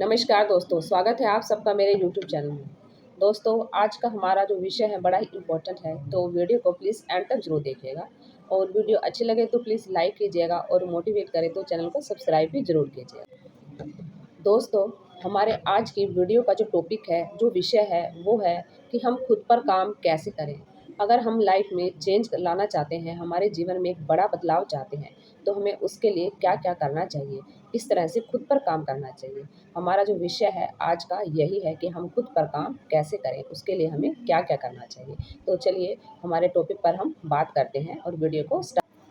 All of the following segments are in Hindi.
नमस्कार दोस्तों, स्वागत है आप सबका मेरे यूट्यूब चैनल में। दोस्तों, आज का हमारा जो विषय है बड़ा ही इम्पोर्टेंट है, तो वीडियो को प्लीज़ एंड तक ज़रूर देखिएगा और वीडियो अच्छी लगे तो प्लीज़ लाइक कीजिएगा और मोटिवेट करे तो चैनल को सब्सक्राइब भी ज़रूर कीजिएगा। दोस्तों, हमारे आज की वीडियो का जो टॉपिक है, जो विषय है, वो है कि हम खुद पर काम कैसे करें। अगर हम लाइफ में चेंज लाना चाहते हैं, हमारे जीवन में एक बड़ा बदलाव चाहते हैं, तो हमें उसके लिए क्या-क्या करना चाहिए, किस तरह से खुद पर काम करना चाहिए। हमारा जो विषय है आज का यही है कि हम खुद पर काम कैसे करें, उसके लिए हमें क्या-क्या करना चाहिए। तो चलिए हमारे टॉपिक पर हम बात करते हैं और वीडियो को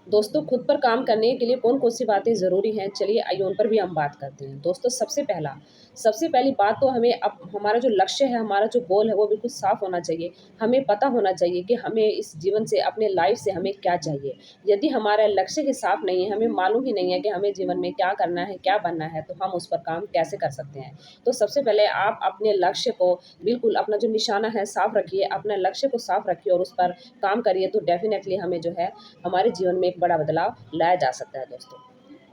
दोस्तों, खुद पर काम करने के लिए कौन-कौन सी बातें ज़रूरी हैं, चलिए आइए उन पर भी हम बात करते हैं। दोस्तों, सबसे पहली बात तो हमें हमारा जो लक्ष्य है, हमारा जो गोल है, वो बिल्कुल साफ़ होना चाहिए। हमें पता होना चाहिए कि हमें इस जीवन से, अपने लाइफ़ से हमें क्या चाहिए। यदि हमारा लक्ष्य ही साफ़ नहीं है, हमें मालूम ही नहीं है कि हमें जीवन में क्या करना है, क्या बनना है, तो हम उस पर काम कैसे कर सकते हैं। तो सबसे पहले आप अपने लक्ष्य को बिल्कुल अपना जो निशाना है साफ़ रखिए, अपने लक्ष्य को साफ़ रखिए और उस पर काम करिए, तो डेफ़िनेटली हमें जो है हमारे जीवन में एक बड़ा बदलाव लाया जा सकता है दोस्तों।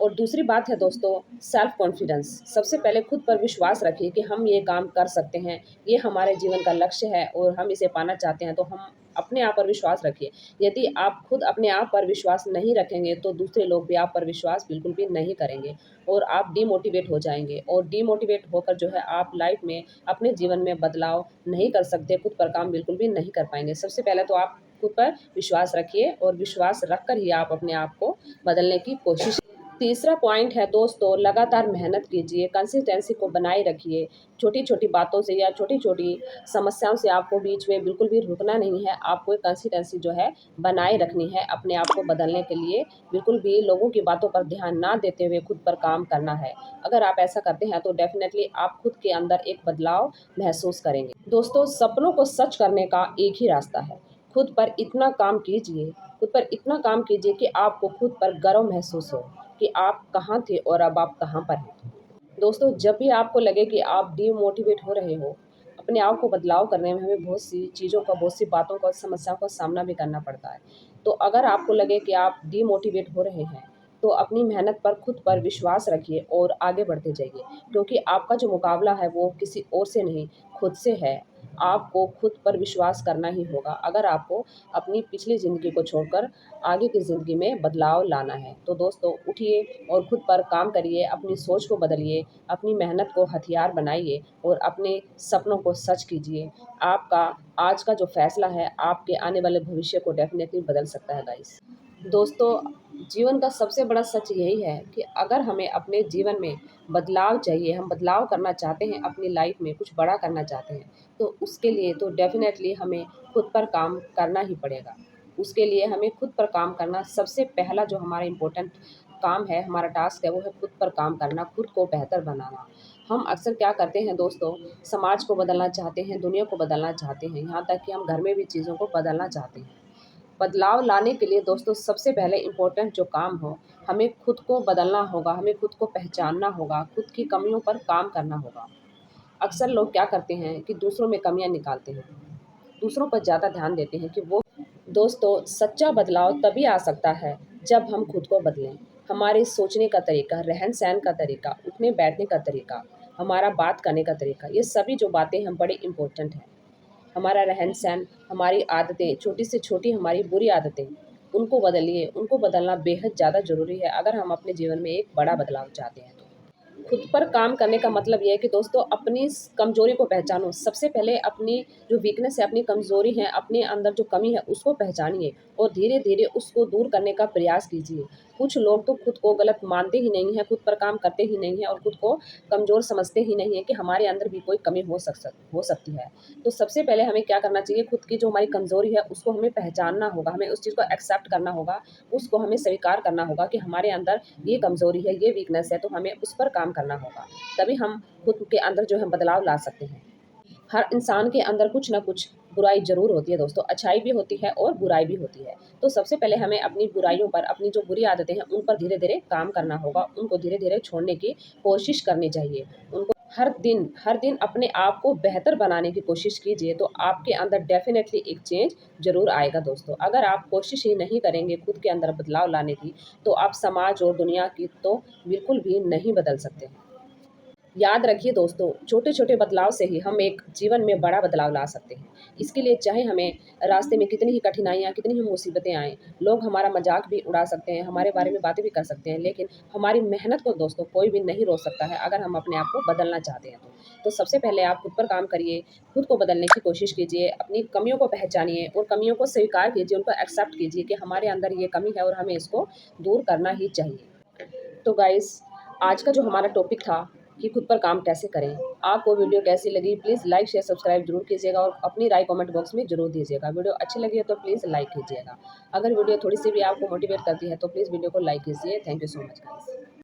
और दूसरी बात है दोस्तों, सेल्फ कॉन्फिडेंस। सबसे पहले खुद पर विश्वास रखिए कि हम ये काम कर सकते हैं, ये हमारे जीवन का लक्ष्य है और हम इसे पाना चाहते हैं, तो हम अपने आप पर विश्वास रखिए। यदि आप खुद अपने आप पर विश्वास नहीं रखेंगे, तो दूसरे लोग भी आप पर विश्वास बिल्कुल भी नहीं करेंगे और आप डिमोटिवेट हो जाएँगे और डिमोटिवेट होकर जो है आप लाइफ़ में, अपने जीवन में बदलाव नहीं कर सकते, खुद पर काम बिल्कुल भी नहीं कर पाएँगे। सबसे पहले तो आप खुद पर विश्वास रखिए और विश्वास रखकर ही आप अपने आप को बदलने की कोशिश। तीसरा पॉइंट है दोस्तों, लगातार मेहनत कीजिए, कंसिस्टेंसी को बनाए रखिए। छोटी-छोटी बातों से या छोटी-छोटी समस्याओं से आपको बीच में बिल्कुल भी रुकना नहीं है। आपको एक कंसिस्टेंसी जो है बनाए रखनी है, अपने आप को बदलने के लिए बिल्कुल भी लोगों की बातों पर ध्यान ना देते हुए खुद पर काम करना है। अगर आप ऐसा करते हैं तो डेफ़िनेटली आप खुद के अंदर एक बदलाव महसूस करेंगे। दोस्तों, सपनों को सच करने का एक ही रास्ता है। खुद पर इतना काम कीजिए, खुद पर इतना काम कीजिए कि आपको खुद पर गर्व महसूस हो कि आप कहाँ थे और अब आप कहाँ पर हैं। दोस्तों, जब भी आपको लगे कि आप डिमोटिवेट हो रहे हो, अपने आप को बदलाव करने में हमें बहुत सी चीज़ों का, बहुत सी बातों का, समस्याओं का सामना भी करना पड़ता है। तो अगर आपको लगे कि आप डिमोटिवेट हो रहे हैं, तो अपनी मेहनत पर, खुद पर विश्वास रखिए और आगे बढ़ते जाइए, क्योंकि आपका जो मुकाबला है वो किसी और से नहीं, खुद से है। आपको खुद पर विश्वास करना ही होगा, अगर आपको अपनी पिछली ज़िंदगी को छोड़कर आगे की ज़िंदगी में बदलाव लाना है। तो दोस्तों, उठिए और खुद पर काम करिए, अपनी सोच को बदलिए, अपनी मेहनत को हथियार बनाइए और अपने सपनों को सच कीजिए। आपका आज का जो फ़ैसला है, आपके आने वाले भविष्य को डेफ़िनेटली बदल सकता है गाइस। दोस्तों, जीवन का सबसे बड़ा सच यही है कि अगर हमें अपने जीवन में बदलाव चाहिए, हम बदलाव करना चाहते हैं, अपनी लाइफ़ में कुछ बड़ा करना चाहते हैं, तो उसके लिए तो डेफ़िनेटली हमें खुद पर काम करना ही पड़ेगा। उसके लिए हमें खुद पर काम करना, सबसे पहला जो हमारा इम्पोर्टेंट काम है, हमारा टास्क है, वो है खुद पर काम करना, खुद को बेहतर बनाना। हम अक्सर क्या करते हैं दोस्तों, समाज को बदलना चाहते हैं, दुनिया को बदलना चाहते हैं, यहाँ तक कि हम घर में भी चीज़ों को बदलना चाहते हैं। बदलाव लाने के लिए दोस्तों सबसे पहले इम्पोर्टेंट जो काम हो, हमें खुद को बदलना होगा, हमें खुद को पहचानना होगा, खुद की कमियों पर काम करना होगा। अक्सर लोग क्या करते हैं कि दूसरों में कमियाँ निकालते हैं, दूसरों पर ज़्यादा ध्यान देते हैं कि वो। दोस्तों, सच्चा बदलाव तभी आ सकता है जब हम खुद को बदलें। हमारे सोचने का तरीका, रहन-सहन का तरीका, उठने-बैठने का तरीका, हमारा बात करने का तरीका, ये सभी जो बातें हैं बड़ी इम्पोर्टेंट हैं। हमारा रहन-सहन, हमारी आदतें, छोटी से छोटी हमारी बुरी आदतें, उनको बदलिए, उनको बदलना बेहद ज़्यादा ज़रूरी है अगर हम अपने जीवन में एक बड़ा बदलाव चाहते हैं तो। खुद पर काम करने का मतलब ये है कि दोस्तों अपनी कमज़ोरी को पहचानो। सबसे पहले अपनी जो वीकनेस है, अपनी कमज़ोरी है, अपने अंदर जो कमी है उसको पहचानिए और धीरे-धीरे उसको दूर करने का प्रयास कीजिए। कुछ लोग तो खुद को गलत मानते ही नहीं हैं, खुद पर काम करते ही नहीं हैं और खुद को कमज़ोर समझते ही नहीं हैं कि हमारे अंदर भी कोई कमी हो सकती है। तो सबसे पहले हमें क्या करना चाहिए, खुद की जो हमारी कमज़ोरी है उसको हमें पहचानना होगा, हमें उस चीज़ को एक्सेप्ट करना होगा, उसको हमें स्वीकार करना होगा कि हमारे अंदर ये कमज़ोरी है, ये वीकनेस है, तो हमें उस पर काम करना होगा। तभी हम खुद के अंदर जो है बदलाव ला सकते हैं। हर इंसान के अंदर कुछ ना कुछ बुराई ज़रूर होती है दोस्तों, अच्छाई भी होती है और बुराई भी होती है। तो सबसे पहले हमें अपनी बुराइयों पर, अपनी जो बुरी आदतें हैं, उन पर धीरे-धीरे काम करना होगा, उनको धीरे-धीरे छोड़ने की कोशिश करनी चाहिए। उनको हर दिन अपने आप को बेहतर बनाने की कोशिश कीजिए, तो आपके अंदर डेफ़िनेटली एक चेंज ज़रूर आएगा दोस्तों। अगर आप कोशिश ही नहीं करेंगे खुद के अंदर बदलाव लाने की, तो आप समाज और दुनिया की तो बिल्कुल भी नहीं बदल सकते हैं। याद रखिए दोस्तों, छोटे छोटे बदलाव से ही हम एक जीवन में बड़ा बदलाव ला सकते हैं। इसके लिए चाहे हमें रास्ते में कितनी ही कठिनाइयाँ, कितनी ही मुसीबतें आएँ, लोग हमारा मजाक भी उड़ा सकते हैं, हमारे बारे में बातें भी कर सकते हैं, लेकिन हमारी मेहनत को दोस्तों कोई भी नहीं रोक सकता है अगर हम अपने आप को बदलना चाहते हैं तो सबसे पहले आप खुद पर काम करिए, खुद को बदलने की कोशिश कीजिए, अपनी कमियों को पहचानिए और कमियों को स्वीकार कीजिए, उनको एक्सेप्ट कीजिए कि हमारे अंदर ये कमी है और हमें इसको दूर करना ही चाहिए। तो गाइस, आज का जो हमारा टॉपिक था कि खुद पर काम कैसे करें, आपको वीडियो कैसी लगी प्लीज़ लाइक शेयर सब्सक्राइब जरूर कीजिएगा और अपनी राय कमेंट बॉक्स में जरूर दीजिएगा। वीडियो अच्छी लगी है तो प्लीज़ लाइक कीजिएगा। अगर वीडियो थोड़ी सी भी आपको मोटिवेट करती है तो प्लीज़ वीडियो को लाइक कीजिए। Thank you so much guys.